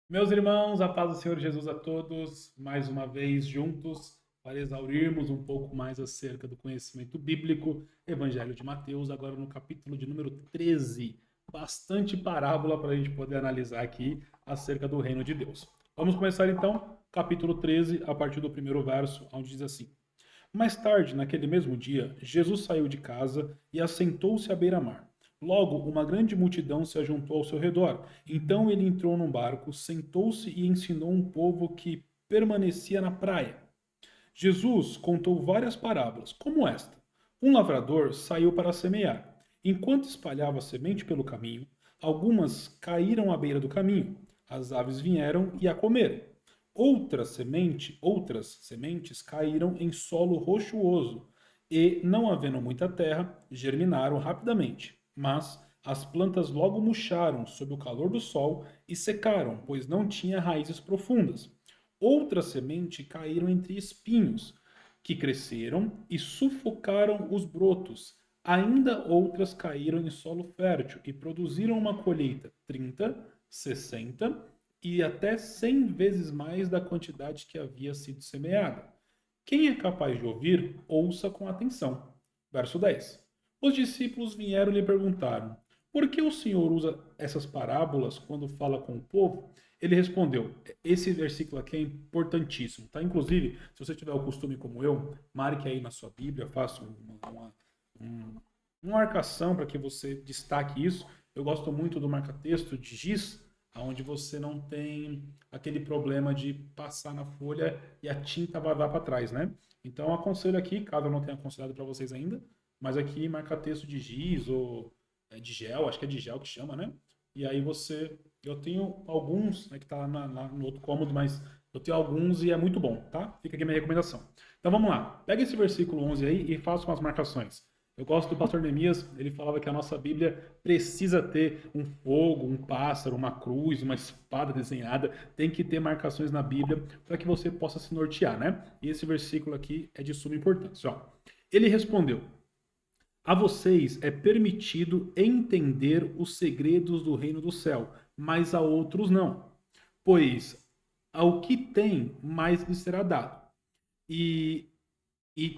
Meus irmãos, a paz do Senhor Jesus a todos, mais uma vez juntos para exaurirmos um pouco mais acerca do conhecimento bíblico, Evangelho de Mateus, agora no capítulo de número 13. Bastante parábola para a gente poder analisar aqui acerca do reino de Deus. Vamos começar então, capítulo 13, a partir do primeiro verso, onde diz assim: Mais tarde, naquele mesmo dia, Jesus saiu de casa e assentou-se à beira-mar. Logo, uma grande multidão se ajuntou ao seu redor. Então ele entrou num barco, sentou-se e ensinou um povo que permanecia na praia. Jesus contou várias parábolas, como esta. Um lavrador saiu para semear. Enquanto espalhava a semente pelo caminho, algumas caíram à beira do caminho. As aves vieram e a comeram. Outras sementes caíram em solo rochoso e, não havendo muita terra, germinaram rapidamente. Mas as plantas logo murcharam sob o calor do sol e secaram, pois não tinha raízes profundas. Outras sementes caíram entre espinhos, que cresceram e sufocaram os brotos. Ainda outras caíram em solo fértil e produziram uma colheita 30, 60 e até 100 vezes mais da quantidade que havia sido semeada. Quem é capaz de ouvir, ouça com atenção. Verso 10. Os discípulos vieram e lhe perguntaram: Por que o Senhor usa essas parábolas quando fala com o povo? Ele respondeu: Esse versículo aqui é importantíssimo, tá? Inclusive, se você tiver o costume como eu, marque aí na sua Bíblia, faça um- uma marcação para que você destaque isso. Eu gosto muito do marca-texto de giz, onde você não tem aquele problema de passar na folha e a tinta vazar para trás, né? Então, eu aconselho aqui, caso eu não tenha aconselhado para vocês ainda, mas aqui marca-texto de giz ou de gel, acho que é de gel que chama, né? E aí você. Eu tenho alguns, né, que tá no outro cômodo, mas eu tenho alguns e é muito bom, tá? Fica aqui a minha recomendação. Então vamos lá. Pega esse versículo 11 aí e faça umas marcações. Eu gosto do pastor Neemias, ele falava que a nossa Bíblia precisa ter um fogo, um pássaro, uma cruz, uma espada desenhada, tem que ter marcações na Bíblia para que você possa se nortear, né? E esse versículo aqui é de suma importância. Ó. Ele respondeu: A vocês é permitido entender os segredos do reino do céu, mas a outros não. Pois ao que tem, mais lhe será dado. E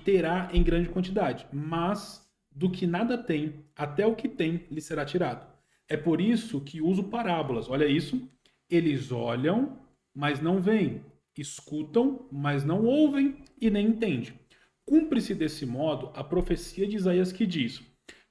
terá em grande quantidade, mas do que nada tem, até o que tem lhe será tirado. É por isso que uso parábolas. Olha isso. Eles olham, mas não veem. Escutam, mas não ouvem e nem entendem. Cumpre-se desse modo a profecia de Isaías que diz: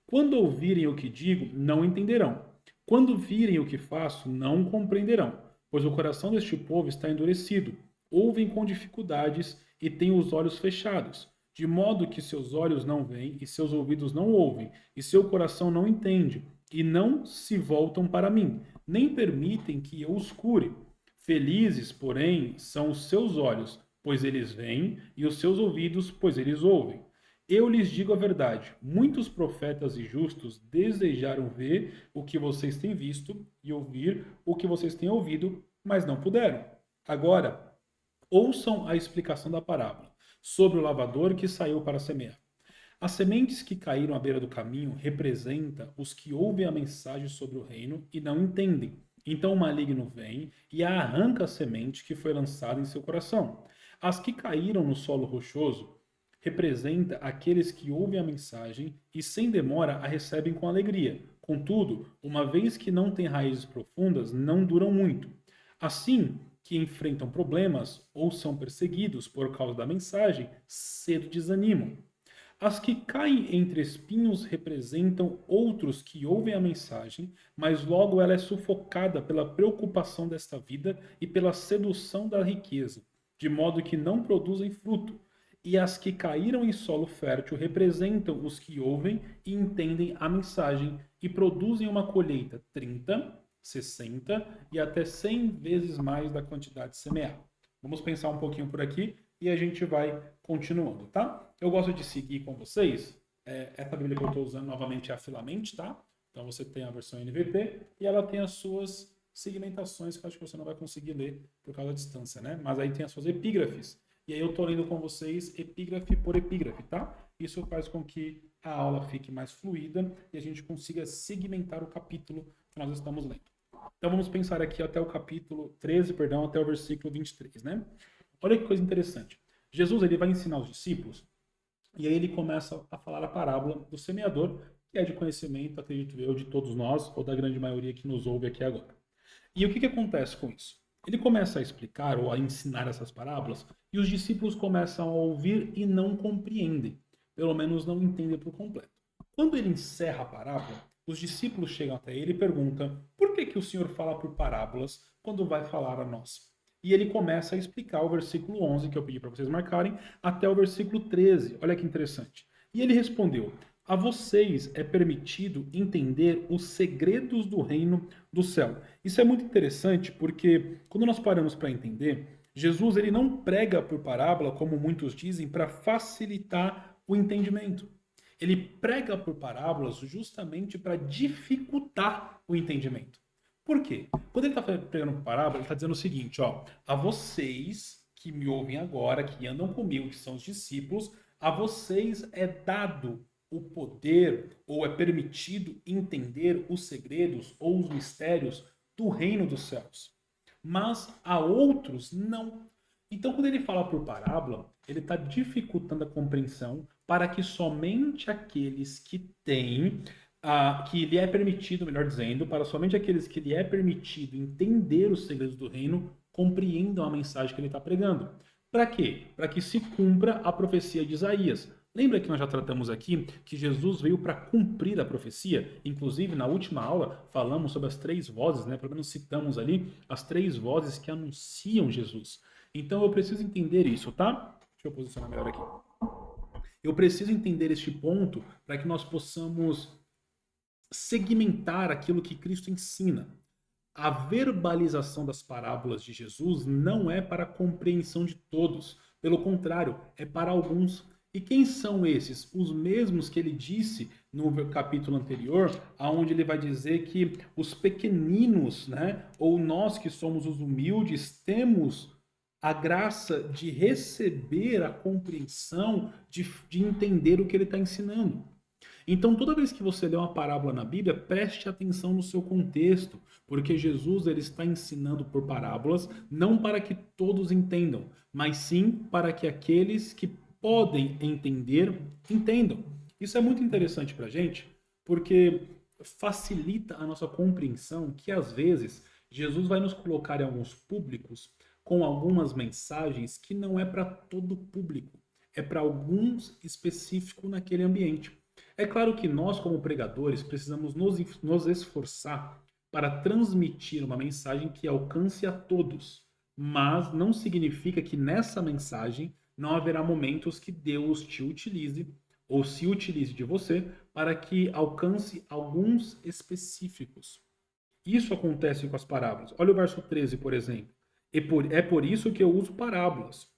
Quando ouvirem o que digo, não entenderão. Quando virem o que faço, não compreenderão. Pois o coração deste povo está endurecido. Ouvem com dificuldades e têm os olhos fechados, de modo que seus olhos não veem e seus ouvidos não ouvem, e seu coração não entende, e não se voltam para mim, nem permitem que eu os cure. Felizes, porém, são os seus olhos, pois eles veem, e os seus ouvidos, pois eles ouvem. Eu lhes digo a verdade: muitos profetas e justos desejaram ver o que vocês têm visto e ouvir o que vocês têm ouvido, mas não puderam. Agora, ouçam a explicação da parábola sobre o lavador que saiu para semear. As sementes que caíram à beira do caminho representam os que ouvem a mensagem sobre o reino e não entendem. Então o maligno vem e arranca a semente que foi lançada em seu coração. As que caíram no solo rochoso representa aqueles que ouvem a mensagem e sem demora a recebem com alegria. Contudo, uma vez que não têm raízes profundas, não duram muito. Assim, que enfrentam problemas ou são perseguidos por causa da mensagem, cedo desanimam. As que caem entre espinhos representam outros que ouvem a mensagem, mas logo ela é sufocada pela preocupação desta vida e pela sedução da riqueza, de modo que não produzem fruto. E as que caíram em solo fértil representam os que ouvem e entendem a mensagem e produzem uma colheita 30, 60 e até 100 vezes mais da quantidade semeada. Vamos pensar um pouquinho por aqui e a gente vai continuando, tá? Eu gosto de seguir com vocês. Essa Bíblia que eu estou usando novamente é a Filamente, tá? Então você tem a versão NVT e ela tem as suas segmentações que eu acho que você não vai conseguir ler por causa da distância, né? Mas aí tem as suas epígrafes. E aí eu estou lendo com vocês epígrafe por epígrafe, tá? Isso faz com que a aula fique mais fluida e a gente consiga segmentar o capítulo que nós estamos lendo. Então vamos pensar aqui até o capítulo 13, perdão, até o versículo 23, né? Olha que coisa interessante. Jesus ele vai ensinar os discípulos e aí ele começa a falar a parábola do semeador, que é de conhecimento, acredito eu, de todos nós, ou da grande maioria que nos ouve aqui agora. E o que, que acontece com isso? Ele começa a explicar ou a ensinar essas parábolas e os discípulos começam a ouvir e não compreendem. Pelo menos não entendem por completo. Quando ele encerra a parábola, os discípulos chegam até ele e perguntam por que, que o Senhor fala por parábolas quando vai falar a nós? E ele começa a explicar o versículo 11, que eu pedi para vocês marcarem, até o versículo 13. Olha que interessante. E ele respondeu: a vocês é permitido entender os segredos do reino do céu. Isso é muito interessante porque quando nós paramos para entender, Jesus ele não prega por parábola, como muitos dizem, para facilitar o entendimento. Ele prega por parábolas justamente para dificultar o entendimento. Por quê? Quando ele está pregando por parábola, ele está dizendo o seguinte, ó, a vocês que me ouvem agora, que andam comigo, que são os discípulos, a vocês é dado o poder ou é permitido entender os segredos ou os mistérios do reino dos céus. Mas a outros não. Então, quando ele fala por parábola, ele está dificultando a compreensão para que somente aqueles que têm, que lhe é permitido, melhor dizendo, para somente aqueles que lhe é permitido entender os segredos do reino, compreendam a mensagem que ele está pregando. Para quê? Para que se cumpra a profecia de Isaías. Lembra que nós já tratamos aqui que Jesus veio para cumprir a profecia? Inclusive, na última aula, falamos sobre as três vozes, né? Pelo menos citamos ali as três vozes que anunciam Jesus. Então, eu preciso entender isso, tá? Deixa eu posicionar melhor aqui. Eu preciso entender este ponto para que nós possamos segmentar aquilo que Cristo ensina. A verbalização das parábolas de Jesus não é para a compreensão de todos. Pelo contrário, é para alguns. E quem são esses? Os mesmos que ele disse no capítulo anterior, aonde ele vai dizer que os pequeninos, né, ou nós que somos os humildes, temos a graça de receber a compreensão, de entender o que ele está ensinando. Então, toda vez que você lê uma parábola na Bíblia, preste atenção no seu contexto, porque Jesus ele está ensinando por parábolas, não para que todos entendam, mas sim para que aqueles que podem entender, entendam. Isso é muito interessante para a gente, porque facilita a nossa compreensão que, às vezes, Jesus vai nos colocar em alguns públicos com algumas mensagens que não é para todo público, é para alguns específico naquele ambiente. É claro que nós, como pregadores, precisamos nos esforçar para transmitir uma mensagem que alcance a todos, mas não significa que nessa mensagem não haverá momentos que Deus te utilize ou se utilize de você para que alcance alguns específicos. Isso acontece com as parábolas. Olha o verso 13, por exemplo. É por isso que eu uso parábolas.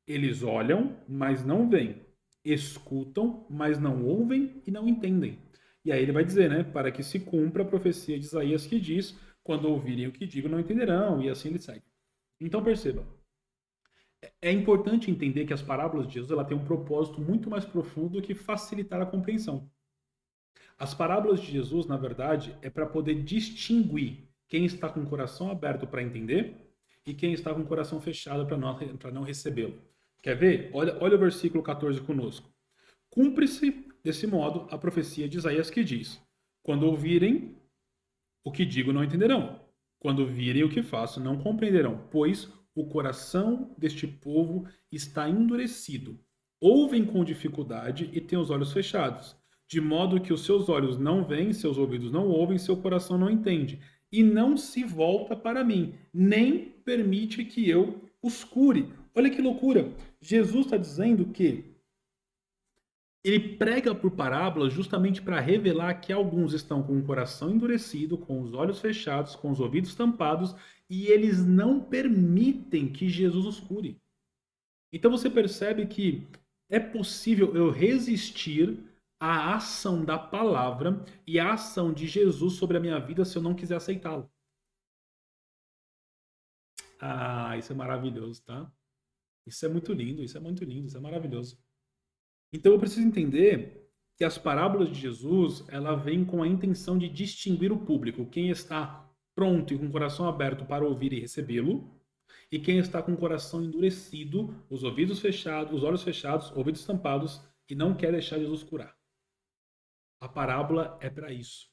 Eles olham, mas não veem. Escutam, mas não ouvem e não entendem. E aí ele vai dizer, né? Para que se cumpra a profecia de Isaías que diz: quando ouvirem o que digo, não entenderão. E assim ele segue. Então perceba. É importante entender que as parábolas de Jesus ela tem um propósito muito mais profundo do que facilitar a compreensão. As parábolas de Jesus, na verdade, é para poder distinguir quem está com o coração aberto para entender e quem está com o coração fechado para não recebê-lo. Quer ver? Olha o versículo 14 conosco. Cumpre-se, desse modo, a profecia de Isaías que diz: quando ouvirem o que digo, não entenderão. Quando virem o que faço, não compreenderão, pois o coração deste povo está endurecido. Ouvem com dificuldade e têm os olhos fechados, de modo que os seus olhos não veem, seus ouvidos não ouvem, seu coração não entende, e não se volta para mim, nem permite que eu os cure. Olha que loucura! Jesus está dizendo que ele prega por parábolas justamente para revelar que alguns estão com o coração endurecido, com os olhos fechados, com os ouvidos tampados, e eles não permitem que Jesus os cure. Então você percebe que é possível eu resistir à ação da palavra e à ação de Jesus sobre a minha vida se eu não quiser aceitá-lo. Ah, isso é maravilhoso, tá? Isso é muito lindo, isso é muito lindo, isso é maravilhoso. Então eu preciso entender que as parábolas de Jesus, ela vem com a intenção de distinguir o público, quem está pronto e com o coração aberto para ouvir e recebê-lo, e quem está com o coração endurecido, os ouvidos fechados, os olhos fechados, ouvidos tampados, e não quer deixar Jesus curar. A parábola é para isso.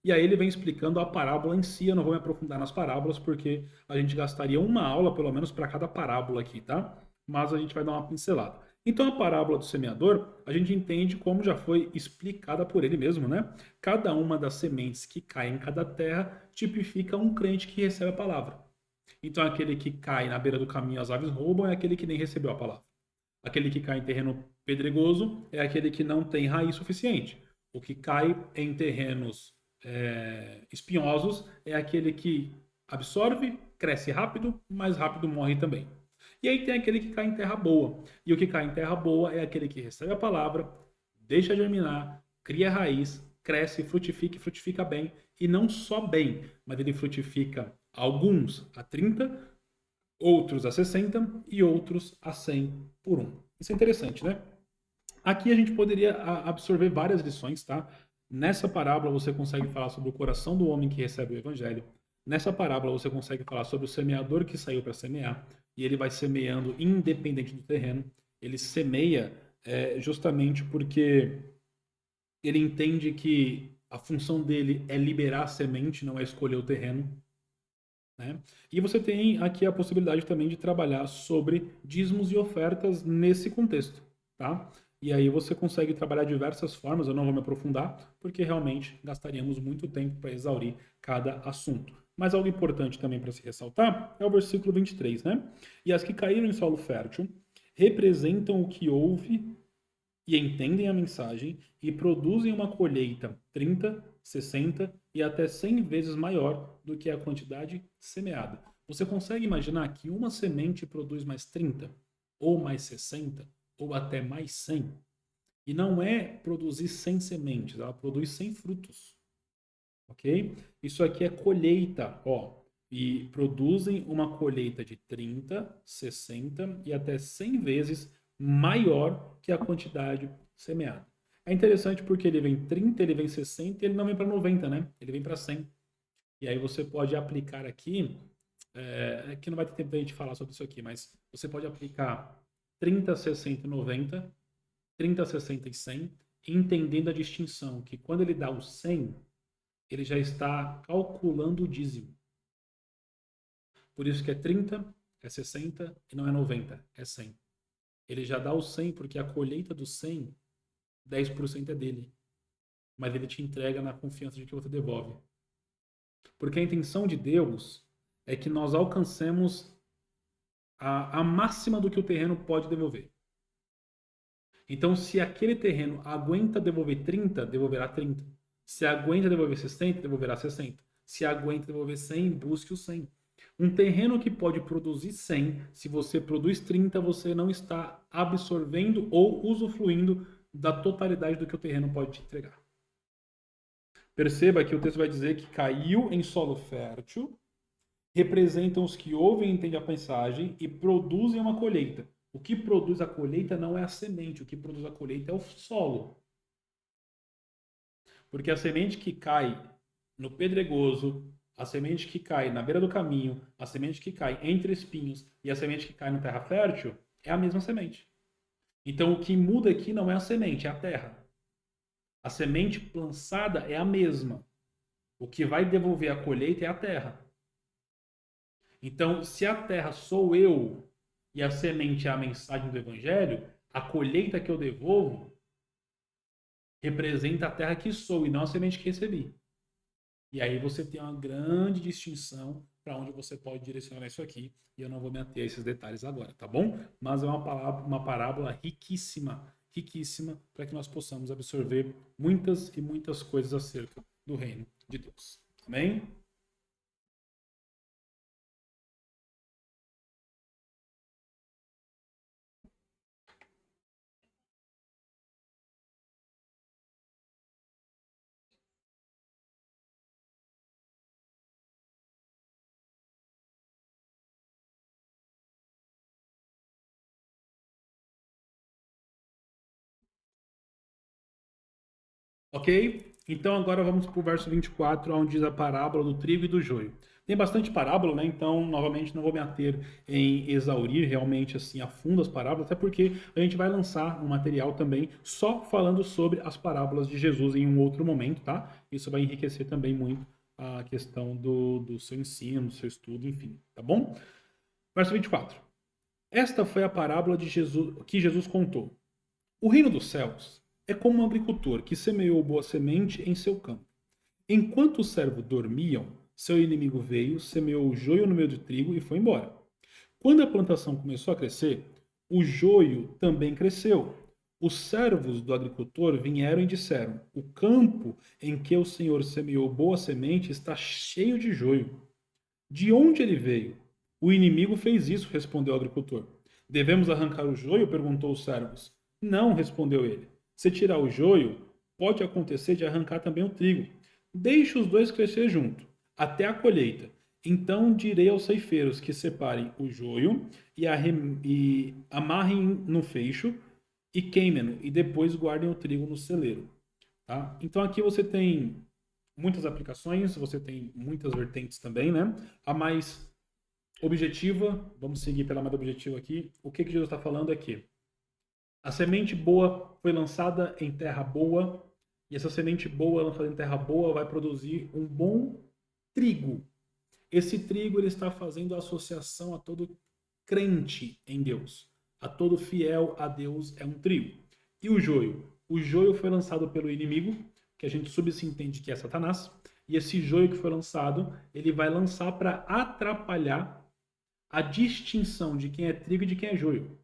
E aí ele vem explicando a parábola em si. Eu não vou me aprofundar nas parábolas, porque a gente gastaria uma aula, pelo menos, para cada parábola aqui, tá? Mas a gente vai dar uma pincelada. Então, a parábola do semeador, a gente entende como já foi explicada por ele mesmo, né? Cada uma das sementes que caem em cada terra tipifica um crente que recebe a palavra. Então, aquele que cai na beira do caminho, as aves roubam, é aquele que nem recebeu a palavra. Aquele que cai em terreno pedregoso é aquele que não tem raiz suficiente. O que cai em terrenos espinhosos é aquele que absorve, cresce rápido, mais rápido morre também. E aí tem aquele que cai em terra boa. E o que cai em terra boa é aquele que recebe a palavra, deixa germinar, cria raiz, cresce, frutifica e frutifica bem. E não só bem, mas ele frutifica alguns a 30, outros a 60 e outros a 100 por um. Isso é interessante, né? Aqui a gente poderia absorver várias lições, tá? Nessa parábola você consegue falar sobre o coração do homem que recebe o evangelho. Nessa parábola você consegue falar sobre o semeador que saiu para semear e ele vai semeando independente do terreno. Ele semeia justamente porque ele entende que a função dele é liberar a semente, não é escolher o terreno. Né? E você tem aqui a possibilidade também de trabalhar sobre dízimos e ofertas nesse contexto, tá? E aí você consegue trabalhar de diversas formas, eu não vou me aprofundar, porque realmente gastaríamos muito tempo para exaurir cada assunto. Mas algo importante também para se ressaltar é o versículo 23, né? E as que caíram em solo fértil representam o que houve e entendem a mensagem e produzem uma colheita 30, 60 e até 100 vezes maior do que a quantidade semeada. Você consegue imaginar que uma semente produz mais 30, ou mais 60, ou até mais 100? E não é produzir 100 sementes, ela produz 100 frutos, ok? Isso aqui é colheita, ó. E produzem uma colheita de 30, 60 e até 100 vezes maior que a quantidade semeada. É interessante porque ele vem 30, ele vem 60 e ele não vem para 90, né? Ele vem para 100. E aí você pode aplicar aqui, que não vai ter tempo da gente falar sobre isso aqui, mas você pode aplicar 30, 60 e 90, 30, 60 e 100, entendendo a distinção que quando ele dá o 100, ele já está calculando o dízimo. Por isso que é 30, é 60 e não é 90, é 100. Ele já dá o 100 porque a colheita do 100, 10% é dele. Mas ele te entrega na confiança de que você devolve. Porque a intenção de Deus é que nós alcancemos a máxima do que o terreno pode devolver. Então, se aquele terreno aguenta devolver 30, devolverá 30. Se aguenta devolver 60, devolverá 60. Se aguenta devolver 100, busque o 100. Um terreno que pode produzir 100, se você produz 30, você não está absorvendo ou usufruindo da totalidade do que o terreno pode te entregar. Perceba que o texto vai dizer que caiu em solo fértil, representam os que ouvem e entendem a mensagem e produzem uma colheita. O que produz a colheita não é a semente, o que produz a colheita é o solo. Porque a semente que cai no pedregoso, a semente que cai na beira do caminho, a semente que cai entre espinhos e a semente que cai na terra fértil é a mesma semente. Então o que muda aqui não é a semente, é a terra. A semente lançada é a mesma. O que vai devolver a colheita é a terra. Então, se a terra sou eu e a semente é a mensagem do evangelho, a colheita que eu devolvo representa a terra que sou e não a semente que recebi. E aí você tem uma grande distinção para onde você pode direcionar isso aqui. E eu não vou me ater a esses detalhes agora, tá bom? Mas é uma parábola riquíssima, riquíssima, para que nós possamos absorver muitas e muitas coisas acerca do reino de Deus. Amém? Ok? Então agora vamos para o verso 24, onde diz a parábola do trigo e do joio. Tem bastante parábola, né? Então, novamente, não vou me ater em exaurir realmente assim a fundo as parábolas, até porque a gente vai lançar um material também só falando sobre as parábolas de Jesus em um outro momento, tá? Isso vai enriquecer também muito a questão do seu ensino, do seu estudo, enfim, tá bom? Verso 24. Esta foi a parábola de Jesus que Jesus contou. O reino dos céus é como um agricultor que semeou boa semente em seu campo. Enquanto os servos dormiam, seu inimigo veio, semeou o joio no meio do trigo e foi embora. Quando a plantação começou a crescer, o joio também cresceu. Os servos do agricultor vieram e disseram: O campo em que o Senhor semeou boa semente está cheio de joio. De onde ele veio? O inimigo fez isso, respondeu o agricultor. Devemos arrancar o joio? Perguntou os servos. Não, respondeu ele. Se tirar o joio, pode acontecer de arrancar também o trigo. Deixe os dois crescer junto, até a colheita. Então direi aos ceifeiros que separem o joio e amarrem no feixe e queimem-no, e depois guardem o trigo no celeiro. Tá? Então aqui você tem muitas aplicações, você tem muitas vertentes também, né? A mais objetiva, vamos seguir pela mais objetiva aqui. O que Jesus está falando é que a semente boa foi lançada em terra boa, e essa semente boa lançada em terra boa vai produzir um bom trigo. Esse trigo ele está fazendo associação a todo crente em Deus, a todo fiel a Deus é um trigo. E o joio? O joio foi lançado pelo inimigo, que a gente subentende que é Satanás, e esse joio que foi lançado, ele vai lançar para atrapalhar a distinção de quem é trigo e de quem é joio,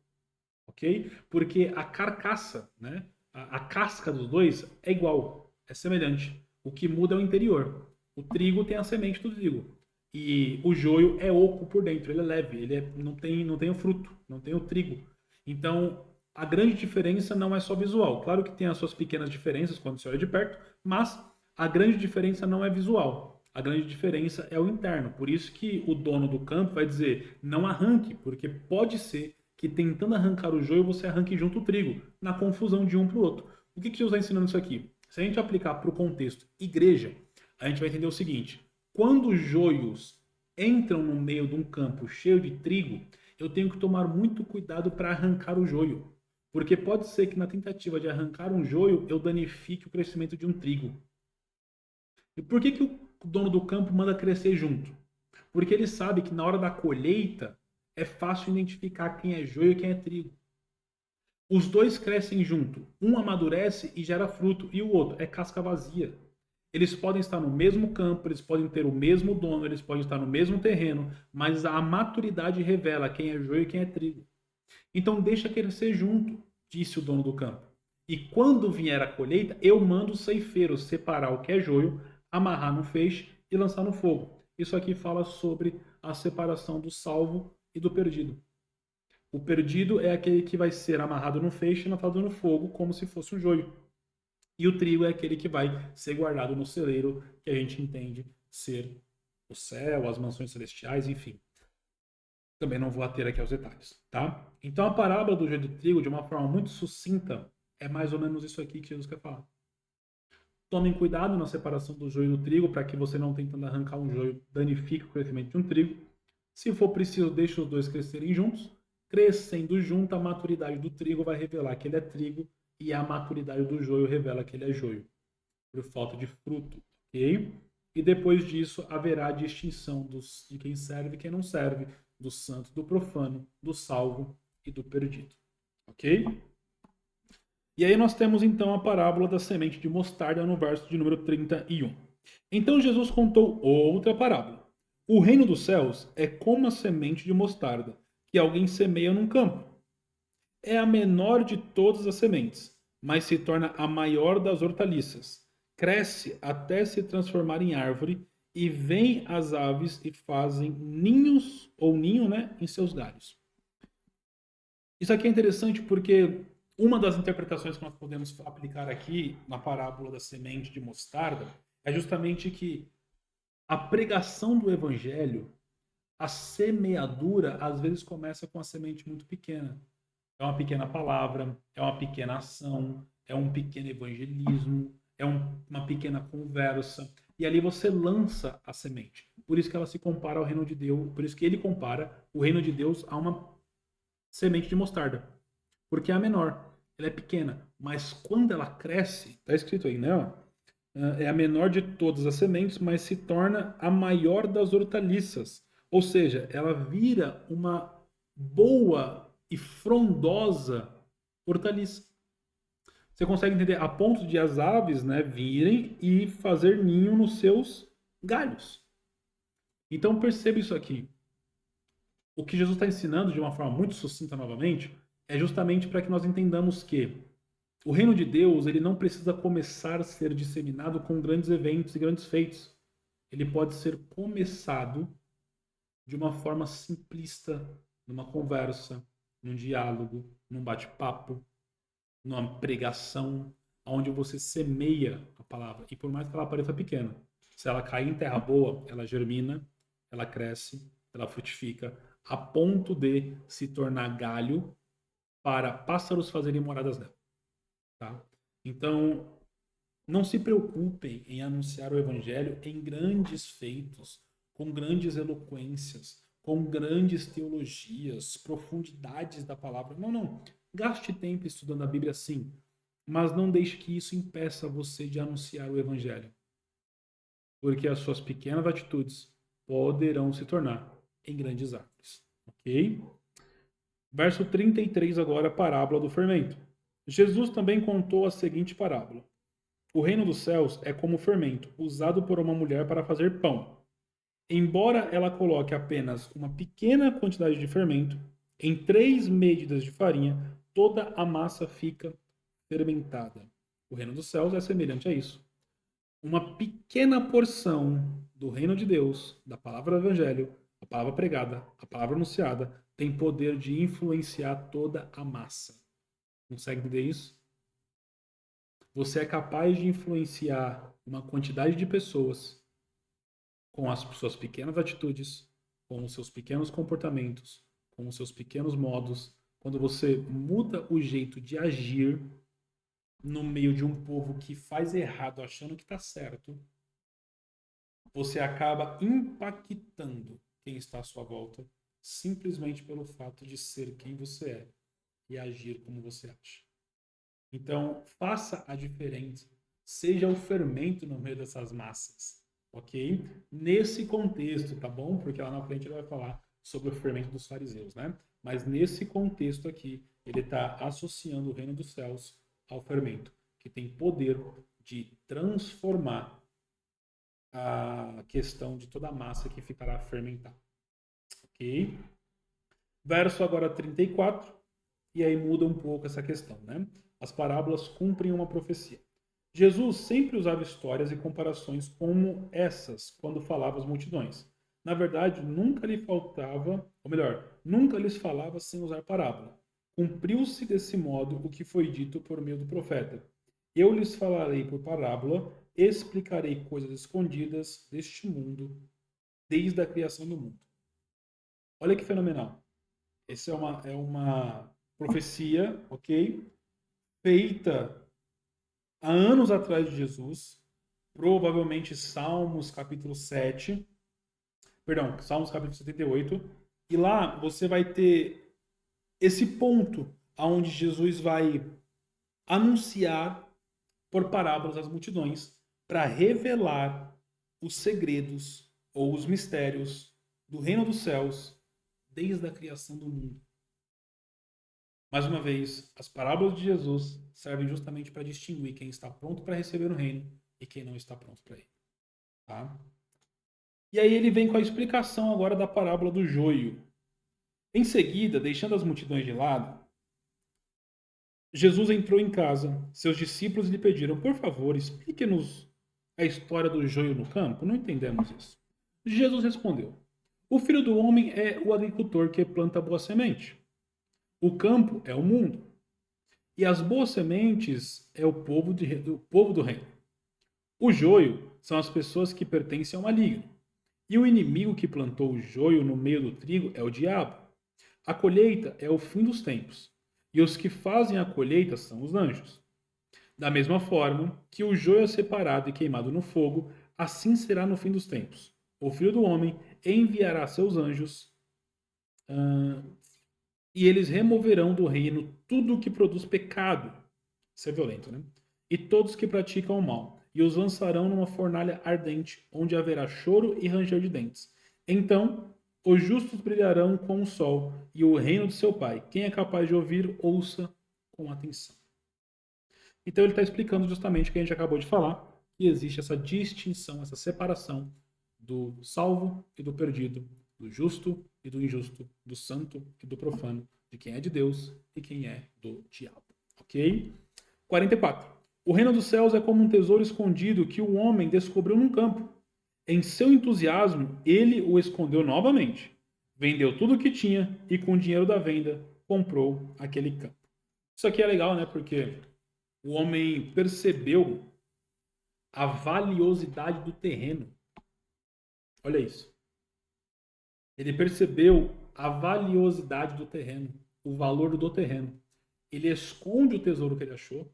ok? Porque a carcaça, né, a casca dos dois é igual, é semelhante. O que muda é o interior. O trigo tem a semente do trigo. E o joio é oco por dentro, ele é leve, não tem o fruto, não tem o trigo. Então, a grande diferença não é só visual. Claro que tem as suas pequenas diferenças quando você olha de perto, mas a grande diferença não é visual. A grande diferença é o interno. Por isso que o dono do campo vai dizer, não arranque, porque pode ser que tentando arrancar o joio, você arranque junto o trigo, na confusão de um para o outro. O que Jesus está ensinando isso aqui? Se a gente aplicar para o contexto igreja, a gente vai entender o seguinte: quando os joios entram no meio de um campo cheio de trigo, eu tenho que tomar muito cuidado para arrancar o joio. Porque pode ser que na tentativa de arrancar um joio, eu danifique o crescimento de um trigo. E por que o dono do campo manda crescer junto? Porque ele sabe que na hora da colheita é fácil identificar quem é joio e quem é trigo. Os dois crescem junto. Um amadurece e gera fruto, e o outro é casca vazia. Eles podem estar no mesmo campo, eles podem ter o mesmo dono, eles podem estar no mesmo terreno, mas a maturidade revela quem é joio e quem é trigo. Então deixa crescer junto, disse o dono do campo. E quando vier a colheita, eu mando os ceifeiros separar o que é joio, amarrar no feixe e lançar no fogo. Isso aqui fala sobre a separação do salvo e do perdido. O perdido é aquele que vai ser amarrado no feixe e lançado no fogo, como se fosse um joio. E o trigo é aquele que vai ser guardado no celeiro, que a gente entende ser o céu, as mansões celestiais, enfim. Também não vou ater aqui aos detalhes, tá? Então a parábola do joio do trigo, de uma forma muito sucinta, é mais ou menos isso aqui que Jesus quer falar. Tomem cuidado na separação do joio do trigo, para que você não tentando arrancar um joio danifique o crescimento de um trigo. Se for preciso, deixe os dois crescerem juntos. Crescendo junto, a maturidade do trigo vai revelar que ele é trigo e a maturidade do joio revela que ele é joio, por falta de fruto, ok? E depois disso haverá distinção de quem serve e quem não serve, do santo, do profano, do salvo e do perdido, ok? E aí nós temos então a parábola da semente de mostarda no verso de número 31. Então Jesus contou outra parábola. O reino dos céus é como a semente de mostarda que alguém semeia num campo. É a menor de todas as sementes, mas se torna a maior das hortaliças. Cresce até se transformar em árvore e vêm as aves e fazem ninhos ou ninho, né, em seus galhos. Isso aqui é interessante porque uma das interpretações que nós podemos aplicar aqui na parábola da semente de mostarda é justamente que a pregação do evangelho, a semeadura, às vezes começa com a semente muito pequena. É uma pequena palavra, é uma pequena ação, é um pequeno evangelismo, uma pequena conversa, e ali você lança a semente. Por isso que ela se compara ao reino de Deus, por isso que ele compara o reino de Deus a uma semente de mostarda, porque é a menor, ela é pequena, mas quando ela cresce, está escrito aí, né? Ó, é a menor de todas as sementes, mas se torna a maior das hortaliças. Ou seja, ela vira uma boa e frondosa hortaliça. Você consegue entender a ponto de as aves, né, virem e fazer ninho nos seus galhos. Então perceba isso aqui. O que Jesus está ensinando de uma forma muito sucinta novamente é justamente para que nós entendamos que o reino de Deus ele não precisa começar a ser disseminado com grandes eventos e grandes feitos. Ele pode ser começado de uma forma simplista, numa conversa, num diálogo, num bate-papo, numa pregação, onde você semeia a palavra. E por mais que ela pareça pequena, se ela cair em terra boa, ela germina, ela cresce, ela frutifica, a ponto de se tornar galho para pássaros fazerem moradas nela. Tá? Então, não se preocupem em anunciar o evangelho em grandes feitos, com grandes eloquências, com grandes teologias, profundidades da palavra. Não, não. Gaste tempo estudando a Bíblia sim, mas não deixe que isso impeça você de anunciar o evangelho, porque as suas pequenas atitudes poderão se tornar em grandes árvores. Ok? Verso 33 agora, a parábola do fermento. Jesus também contou a seguinte parábola. O reino dos céus é como fermento, usado por uma mulher para fazer pão. Embora ela coloque apenas uma pequena quantidade de fermento em 3 medidas de farinha, toda a massa fica fermentada. O reino dos céus é semelhante a isso. Uma pequena porção do reino de Deus, da palavra do evangelho, a palavra pregada, a palavra anunciada, tem poder de influenciar toda a massa. Consegue entender isso? Você é capaz de influenciar uma quantidade de pessoas com as suas pequenas atitudes, com os seus pequenos comportamentos, com os seus pequenos modos. Quando você muda o jeito de agir no meio de um povo que faz errado achando que está certo, você acaba impactando quem está à sua volta simplesmente pelo fato de ser quem você é e agir como você acha. Então, faça a diferença. Seja o fermento no meio dessas massas, ok? Nesse contexto, tá bom? Porque lá na frente ele vai falar sobre o fermento dos fariseus, né? Mas nesse contexto aqui, ele está associando o reino dos céus ao fermento, que tem poder de transformar a questão de toda a massa que ficará fermentada, ok? Verso agora 34, e aí muda um pouco essa questão, né? As parábolas cumprem uma profecia. Jesus sempre usava histórias e comparações como essas quando falava às multidões. Na verdade, nunca lhe faltava, ou melhor, nunca lhes falava sem usar parábola. Cumpriu-se desse modo o que foi dito por meio do profeta. Eu lhes falarei por parábola, explicarei coisas escondidas deste mundo, desde a criação do mundo. Olha que fenomenal. Essa é uma profecia, ok? Feita há anos atrás de Jesus, provavelmente Salmos capítulo 7, perdão, Salmos capítulo 78, e lá você vai ter esse ponto aonde Jesus vai anunciar por parábolas às multidões para revelar os segredos ou os mistérios do reino dos céus desde a criação do mundo. Mais uma vez, as parábolas de Jesus servem justamente para distinguir quem está pronto para receber o reino e quem não está pronto para ele. Tá? E aí ele vem com a explicação agora da parábola do joio. Em seguida, deixando as multidões de lado, Jesus entrou em casa. Seus discípulos lhe pediram, por favor, explique-nos a história do joio no campo. Não entendemos isso. Jesus respondeu, o filho do homem é o agricultor que planta a boa semente. O campo é o mundo. E as boas sementes é o povo do reino. O joio são as pessoas que pertencem ao maligno. E o inimigo que plantou o joio no meio do trigo é o diabo. A colheita é o fim dos tempos. E os que fazem a colheita são os anjos. Da mesma forma que o joio é separado e queimado no fogo, assim será no fim dos tempos. O Filho do Homem enviará seus anjos e eles removerão do reino tudo o que produz pecado. Isso é violento, né? E todos que praticam o mal, e os lançarão numa fornalha ardente, onde haverá choro e ranger de dentes. Então os justos brilharão como o sol, e o reino de seu Pai. Quem é capaz de ouvir, ouça com atenção. Então ele está explicando justamente o que a gente acabou de falar, que existe essa distinção, essa separação do salvo e do perdido, do justo e do injusto, do santo e do profano, de quem é de Deus e quem é do diabo. Ok? 44. O reino dos céus é como um tesouro escondido que o homem descobriu num campo. Em seu entusiasmo, ele o escondeu novamente. Vendeu tudo o que tinha e, com o dinheiro da venda, comprou aquele campo. Isso aqui é legal, né? Porque o homem percebeu a valiosidade do terreno. Olha isso. Ele percebeu a valiosidade do terreno, o valor do terreno. Ele esconde o tesouro que ele achou,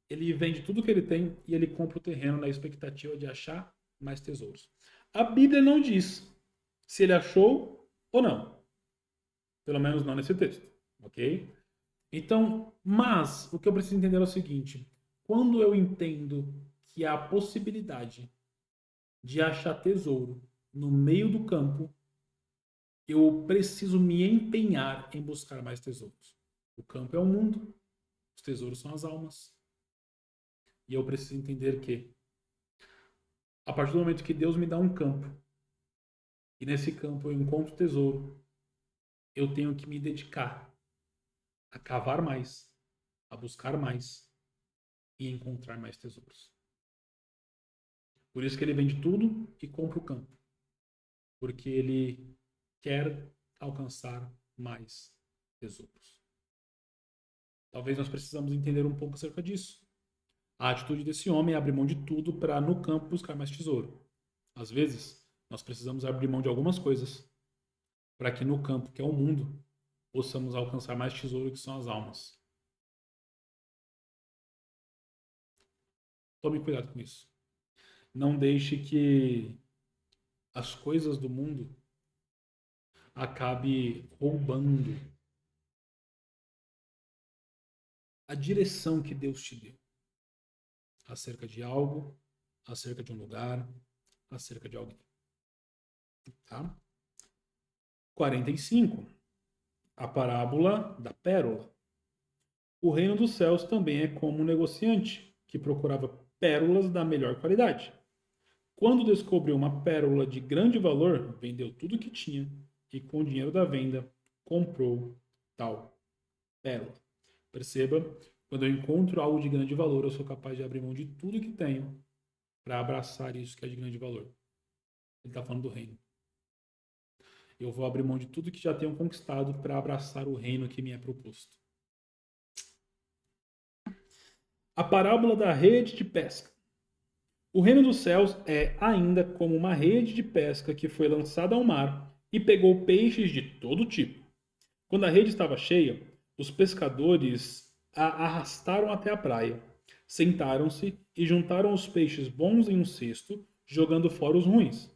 ele vende tudo que ele tem e ele compra o terreno na expectativa de achar mais tesouros. A Bíblia não diz se ele achou ou não. Pelo menos não nesse texto, ok? Então, mas o que eu preciso entender é o seguinte: quando eu entendo que há a possibilidade de achar tesouro no meio do campo, eu preciso me empenhar em buscar mais tesouros. O campo é o mundo, os tesouros são as almas. E eu preciso entender que, a partir do momento que Deus me dá um campo, e nesse campo eu encontro tesouro, eu tenho que me dedicar a cavar mais, a buscar mais e encontrar mais tesouros. Por isso que ele vende tudo e compra o campo. Porque ele quer alcançar mais tesouros. Talvez nós precisamos entender um pouco acerca disso. A atitude desse homem é abrir mão de tudo para no campo buscar mais tesouro. Às vezes, nós precisamos abrir mão de algumas coisas para que no campo, que é o mundo, possamos alcançar mais tesouro que são as almas. Tome cuidado com isso. Não deixe que as coisas do mundo acabe roubando a direção que Deus te deu acerca de algo, acerca de um lugar, acerca de alguém. Tá? 45. A parábola da pérola. O reino dos céus também é como um negociante que procurava pérolas da melhor qualidade. Quando descobriu uma pérola de grande valor, vendeu tudo o que tinha e, com o dinheiro da venda, comprou tal pérola. Perceba, quando eu encontro algo de grande valor, eu sou capaz de abrir mão de tudo que tenho para abraçar isso que é de grande valor. Ele está falando do reino. Eu vou abrir mão de tudo que já tenho conquistado para abraçar o reino que me é proposto. A parábola da rede de pesca. O reino dos céus é ainda como uma rede de pesca que foi lançada ao mar e pegou peixes de todo tipo. Quando a rede estava cheia, os pescadores a arrastaram até a praia. Sentaram-se e juntaram os peixes bons em um cesto, jogando fora os ruins.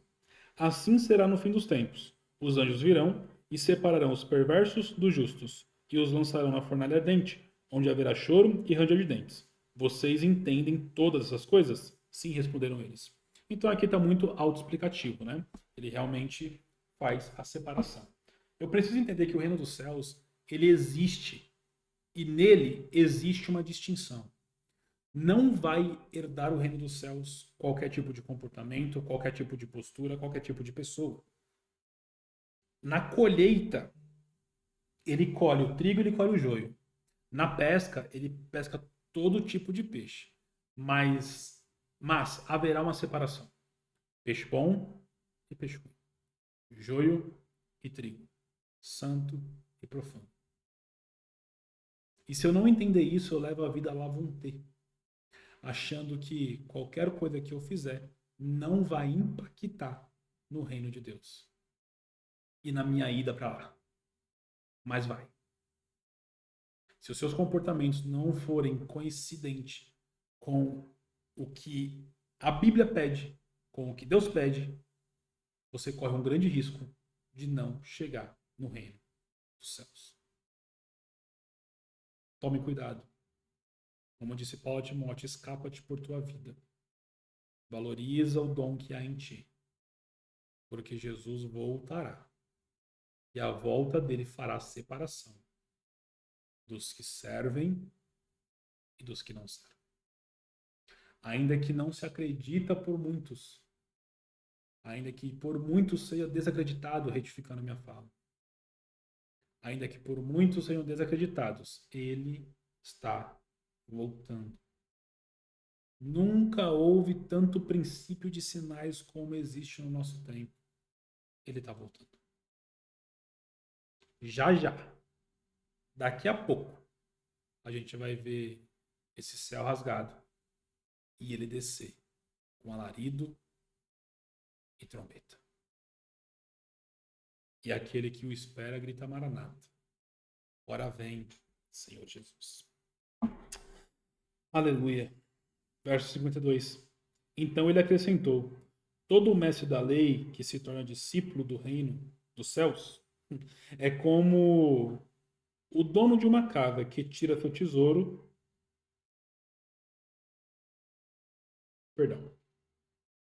Assim será no fim dos tempos. Os anjos virão e separarão os perversos dos justos, e os lançarão na fornalha ardente, onde haverá choro e ranger de dentes. Vocês entendem todas essas coisas? Sim, responderam eles. Então aqui está muito autoexplicativo, né? Ele realmente faz a separação. Eu preciso entender que o reino dos céus, ele existe, e nele existe uma distinção. Não vai herdar o reino dos céus qualquer tipo de comportamento, qualquer tipo de postura, qualquer tipo de pessoa. Na colheita, ele colhe o trigo, ele colhe o joio. Na pesca, ele pesca todo tipo de peixe. Mas haverá uma separação. Peixe bom e peixe ruim. Joio e trigo. Santo e profano. E se eu não entender isso, eu levo a vida à lavonté, achando que qualquer coisa que eu fizer não vai impactar no reino de Deus e na minha ida para lá. Mas vai. Se os seus comportamentos não forem coincidentes com o que a Bíblia pede, com o que Deus pede, você corre um grande risco de não chegar no reino dos céus. Tome cuidado. Como disse Paulo a Timóteo, escapa-te por tua vida. Valoriza o dom que há em ti, porque Jesus voltará. E a volta dele fará separação dos que servem e dos que não servem. Ainda que não se acredita por muitos, ainda que por muitos seja desacreditado, retificando a minha fala, ainda que por muitos sejam desacreditados, ele está voltando. Nunca houve tanto princípio de sinais como existe no nosso tempo. Ele está voltando. Já já, daqui a pouco, a gente vai ver esse céu rasgado e ele descer com alarido e trombeta. E aquele que o espera grita Maranata. Ora vem, Senhor Jesus. Aleluia. Verso 52. Então ele acrescentou: todo mestre da lei que se torna discípulo do reino dos céus é como o dono de uma casa que tira seu tesouro. Perdão.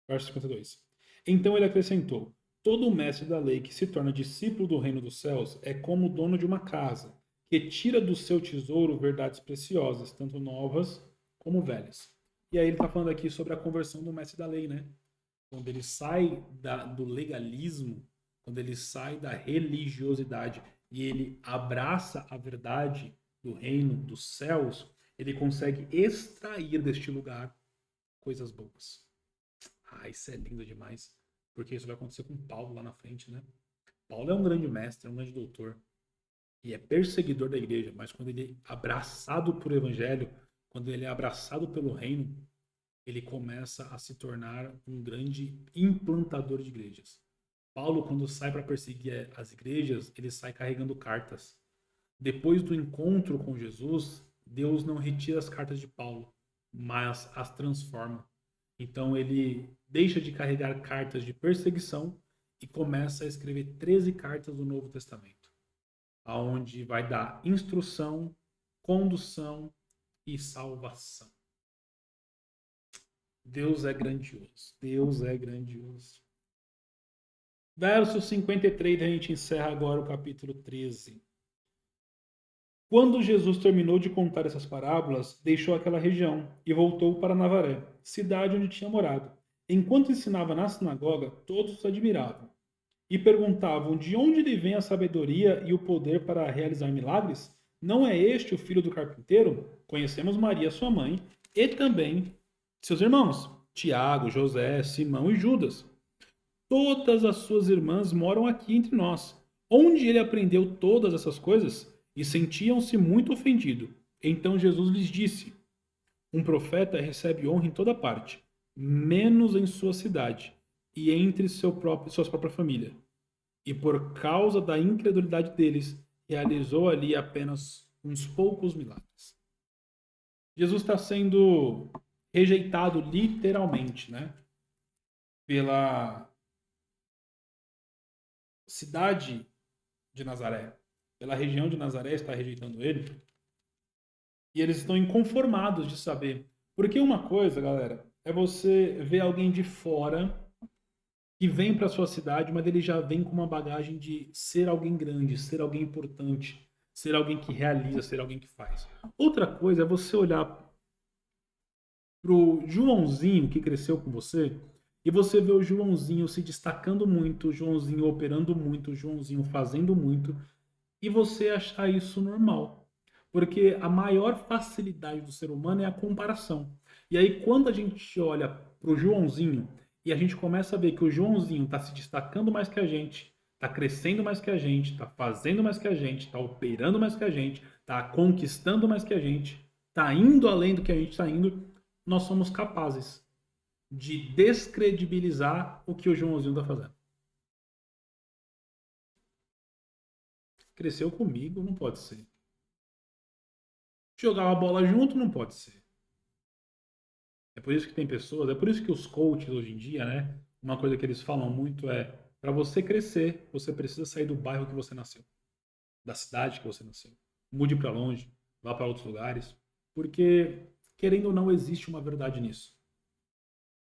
Verso 52. Então ele acrescentou: todo mestre da lei que se torna discípulo do reino dos céus é como o dono de uma casa que tira do seu tesouro verdades preciosas, tanto novas como velhas. E aí ele está falando aqui sobre a conversão do mestre da lei, né? Quando ele sai do legalismo, quando ele sai da religiosidade e ele abraça a verdade do reino dos céus, ele consegue extrair deste lugar coisas boas. Ah, isso é lindo demais, porque isso vai acontecer com Paulo lá na frente, né? Paulo é um grande mestre, é um grande doutor e é perseguidor da igreja, mas quando ele é abraçado por evangelho, quando ele é abraçado pelo reino, ele começa a se tornar um grande implantador de igrejas. Paulo, quando sai para perseguir as igrejas, ele sai carregando cartas. Depois do encontro com Jesus, Deus não retira as cartas de Paulo, mas as transforma. Então ele deixa de carregar cartas de perseguição e começa a escrever 13 cartas do Novo Testamento, aonde vai dar instrução, condução e salvação. Deus é grandioso. Deus é grandioso. Verso 53, a gente encerra agora o capítulo 13. Quando Jesus terminou de contar essas parábolas, deixou aquela região e voltou para Nazaré, cidade onde tinha morado. Enquanto ensinava na sinagoga, todos os admiravam e perguntavam de onde lhe vem a sabedoria e o poder para realizar milagres? Não é este o filho do carpinteiro? Conhecemos Maria, sua mãe, e também seus irmãos, Tiago, José, Simão e Judas. Todas as suas irmãs moram aqui entre nós. Onde ele aprendeu todas essas coisas? E sentiam-se muito ofendidos. Então Jesus lhes disse: um profeta recebe honra em toda parte, menos em sua cidade e entre sua própria família. E por causa da incredulidade deles, realizou ali apenas uns poucos milagres. Jesus está sendo rejeitado literalmente, né? Pela cidade de Nazaré, pela região de Nazaré está rejeitando ele, e eles estão inconformados de saber. Porque uma coisa, galera, é você ver alguém de fora que vem para sua cidade, mas ele já vem com uma bagagem de ser alguém grande, ser alguém importante, ser alguém que realiza, ser alguém que faz. Outra coisa é você olhar pro Joãozinho que cresceu com você e você vê o Joãozinho se destacando muito, o Joãozinho operando muito, o Joãozinho fazendo muito, e você achar isso normal. Porque a maior facilidade do ser humano é a comparação. E aí, quando a gente olha pro Joãozinho e a gente começa a ver que o Joãozinho está se destacando mais que a gente, está crescendo mais que a gente, está fazendo mais que a gente, está operando mais que a gente, está conquistando mais que a gente, está indo além do que a gente está indo, nós somos capazes de descredibilizar o que o Joãozinho está fazendo. Cresceu comigo, não pode ser. Jogar a bola junto, não pode ser. por isso que tem pessoas, é por isso que os coaches hoje em dia, né? Uma coisa que eles falam muito é: para você crescer, você precisa sair do bairro que você nasceu, da cidade que você nasceu. Mude para longe, vá para outros lugares, porque querendo ou não existe uma verdade nisso.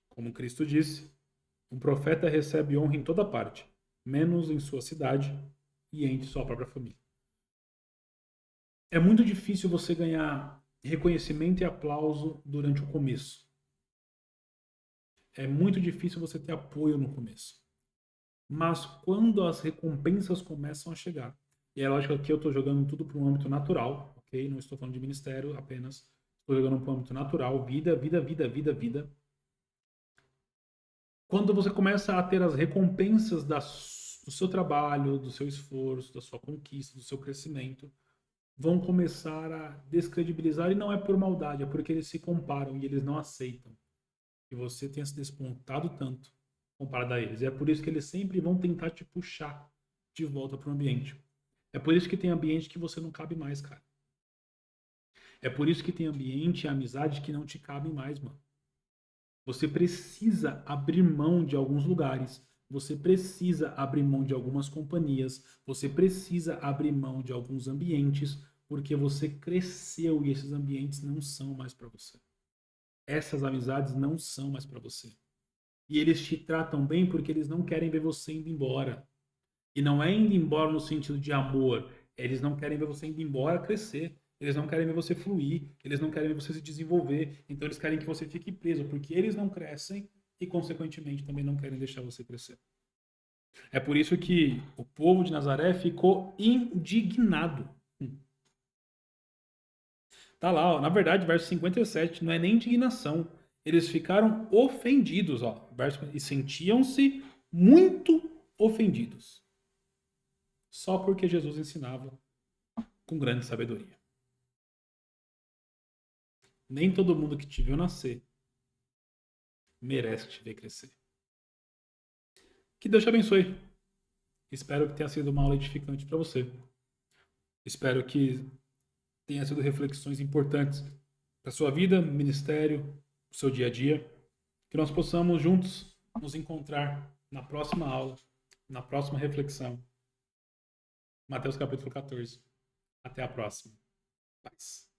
Como Cristo disse, um profeta recebe honra em toda parte, menos em sua cidade e entre sua própria família. É muito difícil você ganhar reconhecimento e aplauso durante o começo. É muito difícil você ter apoio no começo. Mas quando as recompensas começam a chegar, e é lógico que eu estou jogando tudo para um âmbito natural, ok? Não estou falando de ministério apenas, estou jogando para um âmbito natural, vida, vida, vida, vida, vida. Quando você começa a ter as recompensas do seu trabalho, do seu esforço, da sua conquista, do seu crescimento, vão começar a descredibilizar, e não é por maldade, é porque eles se comparam e eles não aceitam que você tenha se despontado tanto comparado a eles. E é por isso que eles sempre vão tentar te puxar de volta para o ambiente. É por isso que tem ambiente que você não cabe mais, cara. É por isso que tem ambiente e amizade que não te cabem mais, mano. Você precisa abrir mão de alguns lugares. Você precisa abrir mão de algumas companhias. Você precisa abrir mão de alguns ambientes porque você cresceu e esses ambientes não são mais para você. Essas amizades não são mais para você. E eles te tratam bem porque eles não querem ver você indo embora. E não é indo embora no sentido de amor. Eles não querem ver você indo embora crescer. Eles não querem ver você fluir. Eles não querem ver você se desenvolver. Então eles querem que você fique preso, porque eles não crescem e, consequentemente, também não querem deixar você crescer. É por isso que o povo de Nazaré ficou indignado. Tá lá, ó, na verdade, verso 57 não é nem indignação. Eles ficaram ofendidos, ó, e sentiam-se muito ofendidos. Só porque Jesus ensinava com grande sabedoria. Nem todo mundo que te viu nascer merece te ver crescer. Que Deus te abençoe. Espero que tenha sido uma aula edificante para você. Espero que tenha sido reflexões importantes para sua vida, ministério, o seu dia a dia. Que nós possamos juntos nos encontrar na próxima aula, na próxima reflexão. Mateus capítulo 14. Até a próxima. Paz.